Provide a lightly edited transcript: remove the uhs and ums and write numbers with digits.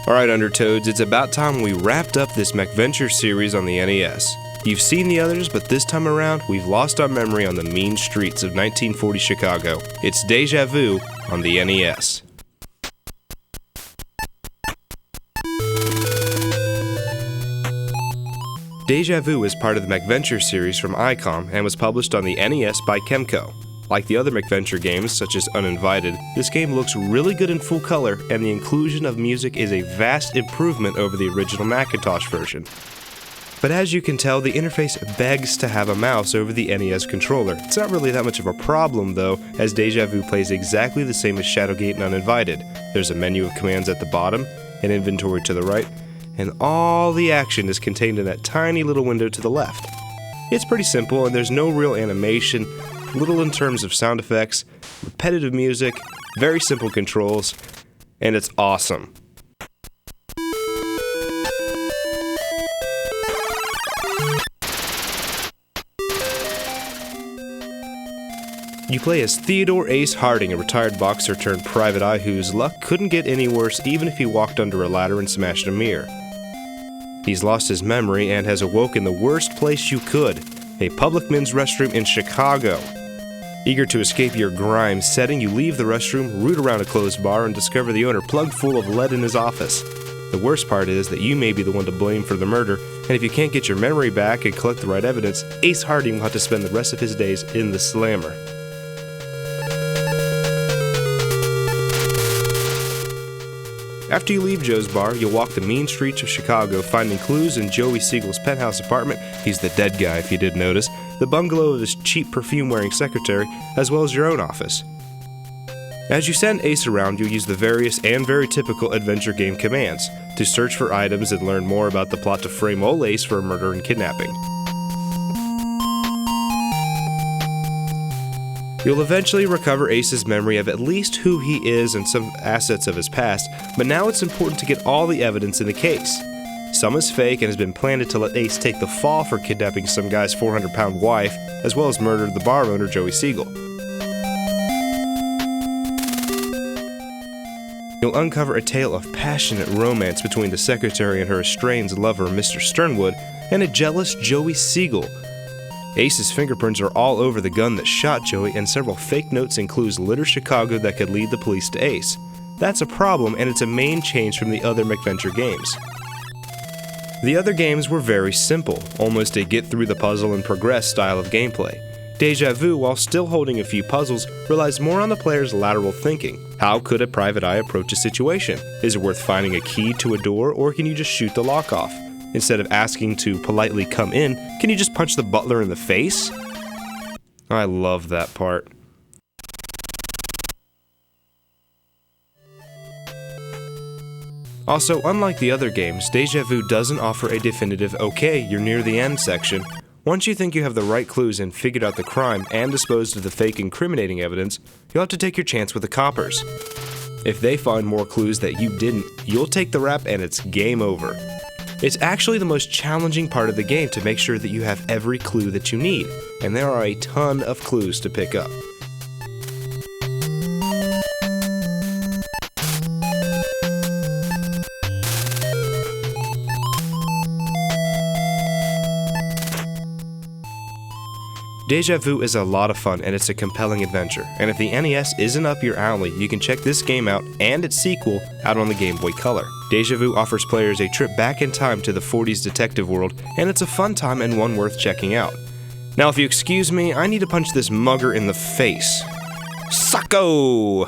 Alright Undertoads, it's about time we wrapped up this MacVenture series on the NES. You've seen the others, but this time around, we've lost our memory on the mean streets of 1940 Chicago. It's Déjà Vu on the NES. Déjà Vu is part of the MacVenture series from ICOM and was published on the NES by Kemco. Like the other MacVenture games, such as Uninvited, this game looks really good in full color, and the inclusion of music is a vast improvement over the original Macintosh version. But as you can tell, the interface begs to have a mouse over the NES controller. It's not really that much of a problem though, as Déjà Vu plays exactly the same as Shadowgate and Uninvited. There's a menu of commands at the bottom, an inventory to the right, and all the action is contained in that tiny little window to the left. It's pretty simple, and there's no real animation, little in terms of sound effects, repetitive music, very simple controls, and it's awesome. You play as Theodore Ace Harding, a retired boxer turned private eye whose luck couldn't get any worse even if he walked under a ladder and smashed a mirror. He's lost his memory and has awoken the worst place you could, a public men's restroom in Chicago. Eager to escape your grime setting, you leave the restroom, root around a closed bar, and discover the owner plugged full of lead in his office. The worst part is that you may be the one to blame for the murder, and if you can't get your memory back and collect the right evidence, Ace Harding will have to spend the rest of his days in the slammer. After you leave Joe's bar, you'll walk the mean streets of Chicago, finding clues in Joey Siegel's penthouse apartment. He's the dead guy, if you didn't notice. The bungalow of his cheap perfume-wearing secretary, as well as your own office. As you send Ace around, you'll use the various and very typical adventure game commands to search for items and learn more about the plot to frame old Ace for murder and kidnapping. You'll eventually recover Ace's memory of at least who he is and some assets of his past, but now it's important to get all the evidence in the case. Some is fake and has been planted to let Ace take the fall for kidnapping some guy's 400-pound wife, as well as murder the bar owner Joey Siegel. You'll uncover a tale of passionate romance between the secretary and her estranged lover, Mr. Sternwood, and a jealous Joey Siegel. Ace's fingerprints are all over the gun that shot Joey, and several fake notes and clues litter Chicago that could lead the police to Ace. That's a problem, and it's a main change from the other MacVenture games. The other games were very simple, almost a get-through-the-puzzle-and-progress style of gameplay. Déjà Vu, while still holding a few puzzles, relies more on the player's lateral thinking. How could a private eye approach a situation? Is it worth finding a key to a door, or can you just shoot the lock off? Instead of asking to politely come in, can you just punch the butler in the face? I love that part. Also, unlike the other games, Déjà Vu doesn't offer a definitive "okay, you're near the end" section. Once you think you have the right clues and figured out the crime and disposed of the fake incriminating evidence, you'll have to take your chance with the coppers. If they find more clues that you didn't, you'll take the rap and it's game over. It's actually the most challenging part of the game to make sure that you have every clue that you need, and there are a ton of clues to pick up. Déjà Vu is a lot of fun and it's a compelling adventure, and if the NES isn't up your alley, you can check this game out and its sequel out on the Game Boy Color. Déjà Vu offers players a trip back in time to the 40s detective world, and it's a fun time and one worth checking out. Now if you excuse me, I need to punch this mugger in the face. Sucko!